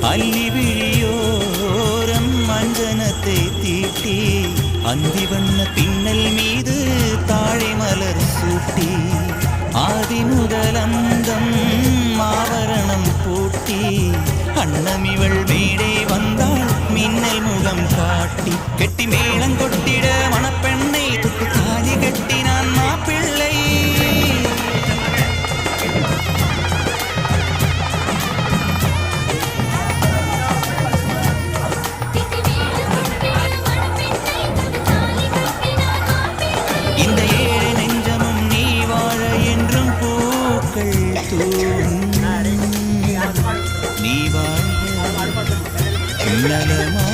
அல்லி விழியோரம் மஞ்சனத்தை தீட்டி அந்தி வண்ண பின்னல் மீது தாழை மலர் சூட்டி ஆதி முதலந்தம் ஆவரணம் பூட்டி அன்னமிவள் மேடை வந்தாள் மின்னல் முகம் காட்டி கெட்டி மேளம் கொட்டிட மணப்பெண்ணை தொட்டு தாலி கட்டினான் மாப்பிள்ளை. இந்த ஏழை நெஞ்சமும் நீ வாழ என்றும் பூக்கள் தூவும் நீ வாழ நலமா